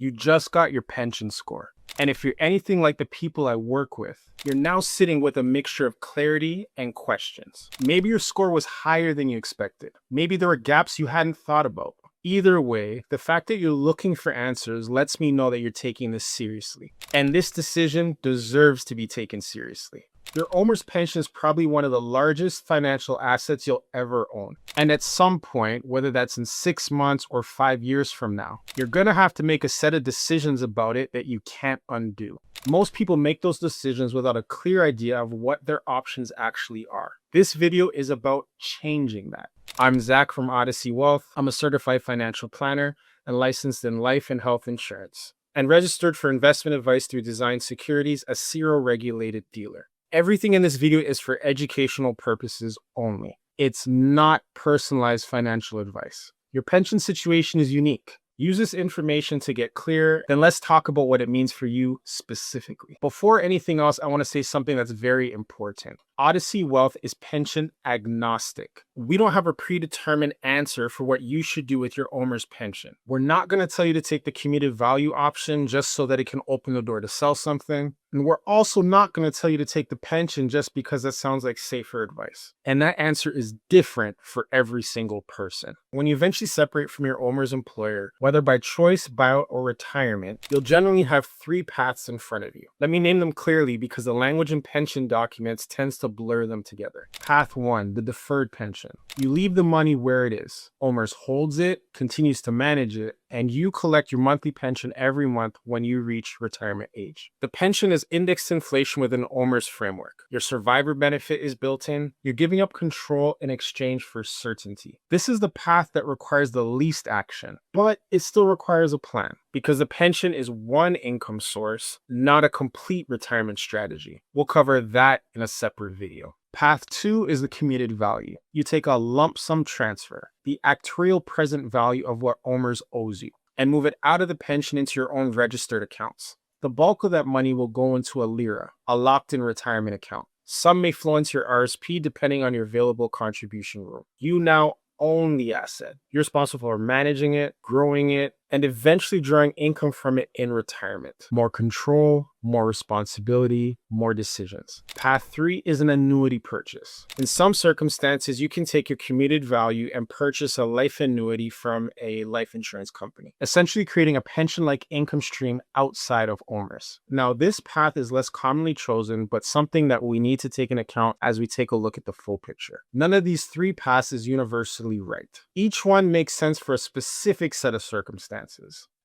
You just got your pension score. And if you're anything like the people I work with, you're now sitting with a mixture of clarity and questions. Maybe your score was higher than you expected. Maybe there were gaps you hadn't thought about. Either way, the fact that you're looking for answers lets me know that you're taking this seriously. And this decision deserves to be taken seriously. Your OMERS pension is probably one of the largest financial assets you'll ever own. And at some point, whether that's in 6 months or 5 years from now, you're going to have to make a set of decisions about it that you can't undo. Most people make those decisions without a clear idea of what their options actually are. This video is about changing that. I'm Zach from Odyssey Wealth. I'm a certified financial planner and licensed in life and health insurance, and registered for investment advice through Design Securities, a CIRO-regulated dealer. Everything in this video is for educational purposes only. It's not personalized financial advice. Your pension situation is unique. Use this information to get clear, then let's talk about what it means for you specifically. Before anything else, I want to say something that's very important. Odyssey Wealth is pension agnostic. We don't have a predetermined answer for what you should do with your OMERS pension. We're not going to tell you to take the commuted value option just so that it can open the door to sell something. And we're also not going to tell you to take the pension just because that sounds like safer advice. And that answer is different for every single person. When you eventually separate from your OMERS employer, whether by choice, buyout, or retirement, you'll generally have 3 paths in front of you. Let me name them clearly because the language in pension documents tends to blur them together. Path 1, the deferred pension. You leave the money where it is. OMERS holds it, continues to manage it, and you collect your monthly pension every month when you reach retirement age. The pension is indexed to inflation within OMERS framework. Your survivor benefit is built in. You're giving up control in exchange for certainty. This is the path that requires the least action, but it still requires a plan because the pension is one income source, not a complete retirement strategy. We'll cover that in a separate video. Path 2 is the commuted value. You take a lump sum transfer, the actuarial present value of what OMERS owes you, and move it out of the pension into your own registered accounts. The bulk of that money will go into a LIRA, a locked-in retirement account. Some may flow into your RSP depending on your available contribution rule. You now own the asset. You're responsible for managing it, growing it, and eventually drawing income from it in retirement. More control, more responsibility, more decisions. Path 3 is an annuity purchase. In some circumstances, you can take your commuted value and purchase a life annuity from a life insurance company, essentially creating a pension-like income stream outside of OMERS. Now, this path is less commonly chosen, but something that we need to take into account as we take a look at the full picture. None of these 3 paths is universally right. Each one makes sense for a specific set of circumstances.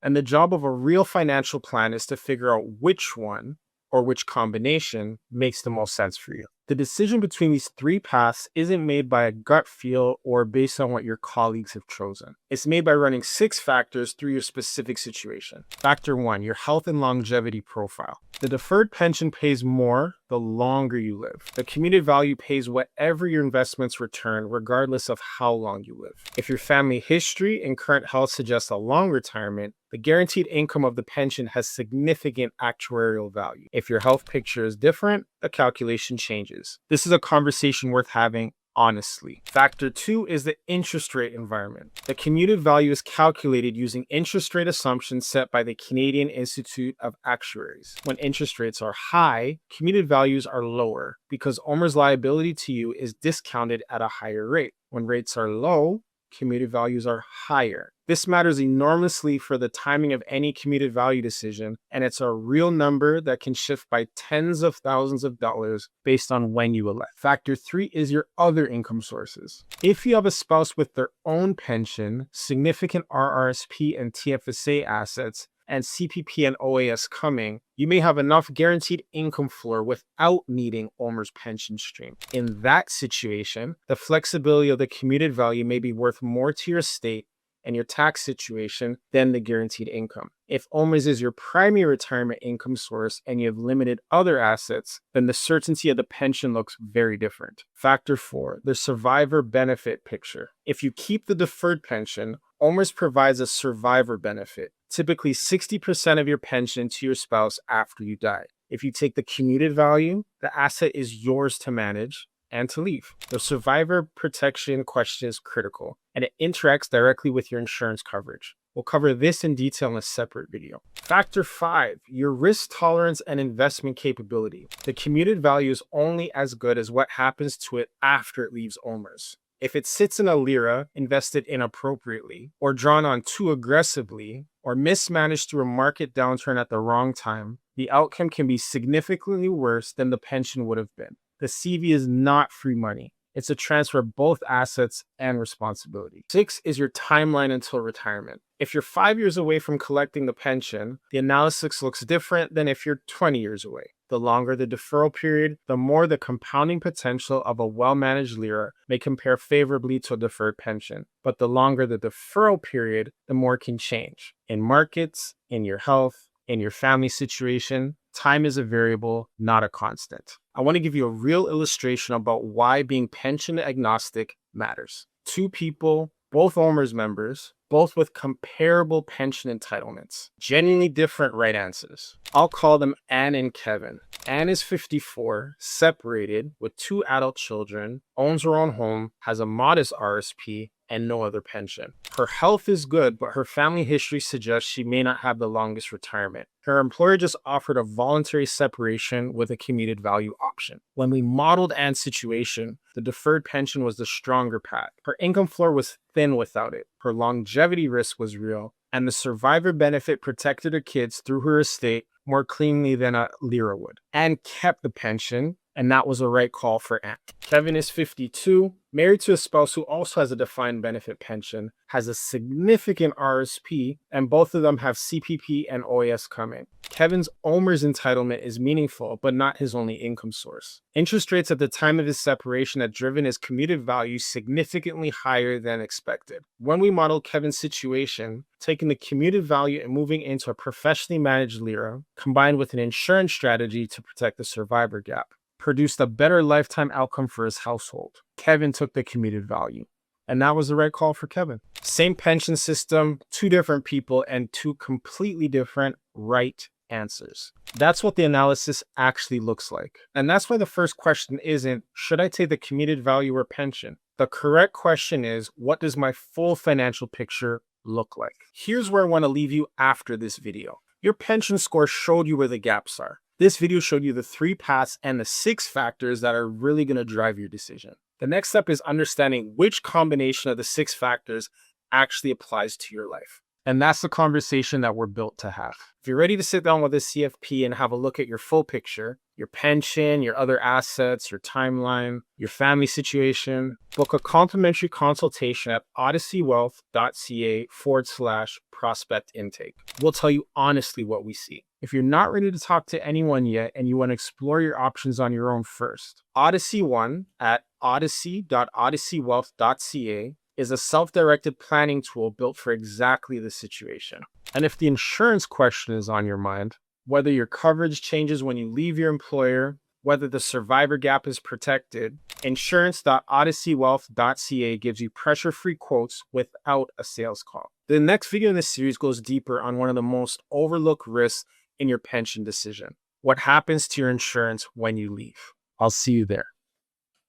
And the job of a real financial plan is to figure out which one or which combination makes the most sense for you. The decision between these 3 paths isn't made by a gut feel or based on what your colleagues have chosen. It's made by running 6 factors through your specific situation. Factor 1, your health and longevity profile. The deferred pension pays more the longer you live. The commuted value pays whatever your investments return, regardless of how long you live. If your family history and current health suggests a long retirement, the guaranteed income of the pension has significant actuarial value. If your health picture is different, the calculation changes. This is a conversation worth having honestly. Factor 2 is the interest rate environment. The commuted value is calculated using interest rate assumptions set by the Canadian Institute of Actuaries. When interest rates are high, commuted values are lower because OMERS liability to you is discounted at a higher rate. When rates are low, commuted values are higher. This matters enormously for the timing of any commuted value decision, and it's a real number that can shift by tens of thousands of dollars based on when you elect. Factor 3 is your other income sources. If you have a spouse with their own pension, significant RRSP and TFSA assets, and CPP and OAS coming, you may have enough guaranteed income floor without needing OMERS pension stream. In that situation, the flexibility of the commuted value may be worth more to your estate and your tax situation than the guaranteed income. If OMERS is your primary retirement income source and you have limited other assets, then the certainty of the pension looks very different. Factor 4, the survivor benefit picture. If you keep the deferred pension, OMERS provides a survivor benefit, typically 60% of your pension to your spouse after you die. If you take the commuted value, the asset is yours to manage and to leave. The survivor protection question is critical, and it interacts directly with your insurance coverage. We'll cover this in detail in a separate video. Factor 5, your risk tolerance and investment capability. The commuted value is only as good as what happens to it after it leaves OMERS. If it sits in a lira, invested inappropriately, or drawn on too aggressively, or mismanaged through a market downturn at the wrong time, the outcome can be significantly worse than the pension would have been. The CV is not free money. It's a transfer of both assets and responsibility. 6 is your timeline until retirement. If you're 5 years away from collecting the pension, the analysis looks different than if you're 20 years away. The longer the deferral period, the more the compounding potential of a well-managed lira may compare favorably to a deferred pension. But the longer the deferral period, the more it can change. In markets, in your health, in your family situation, time is a variable, not a constant. I want to give you a real illustration about why being pension agnostic matters. Two people, both OMERS members, both with comparable pension entitlements. Genuinely different right answers. I'll call them Anne and Kevin. Anne is 54, separated, with 2 adult children, owns her own home, has a modest RSP, and no other pension. Her health is good, but her family history suggests she may not have the longest retirement. Her employer just offered a voluntary separation with a commuted value option. When we modeled Anne's situation, the deferred pension was the stronger path. Her income floor was thin without it. Her longevity risk was real, and the survivor benefit protected her kids through her estate more cleanly than a lira would. Anne kept the pension, and that was the right call for Anne. Kevin is 52, married to a spouse who also has a defined benefit pension, has a significant RSP, and both of them have CPP and OAS coming. Kevin's OMERS entitlement is meaningful, but not his only income source. Interest rates at the time of his separation had driven his commuted value significantly higher than expected. When we modeled Kevin's situation, taking the commuted value and moving into a professionally managed lira, combined with an insurance strategy to protect the survivor gap, produced a better lifetime outcome for his household. Kevin took the commuted value, and that was the right call for Kevin. Same pension system, 2 different people, and 2 completely different right answers. That's what the analysis actually looks like. And that's why the first question isn't, should I take the commuted value or pension? The correct question is, what does my full financial picture look like? Here's where I want to leave you after this video. Your pension score showed you where the gaps are. This video showed you the 3 paths and the 6 factors that are really going to drive your decision. The next step is understanding which combination of the 6 factors actually applies to your life. And that's the conversation that we're built to have. If you're ready to sit down with a CFP and have a look at your full picture, your pension, your other assets, your timeline, your family situation, book a complimentary consultation at odysseywealth.ca/prospect intake. We'll tell you honestly what we see. If you're not ready to talk to anyone yet and you want to explore your options on your own first, Odyssey One at odyssey.odysseywealth.ca is a self-directed planning tool built for exactly this situation. And if the insurance question is on your mind, whether your coverage changes when you leave your employer, whether the survivor gap is protected, insurance.odysseywealth.ca gives you pressure-free quotes without a sales call. The next video in this series goes deeper on one of the most overlooked risks in your pension decision. What happens to your insurance when you leave? I'll see you there.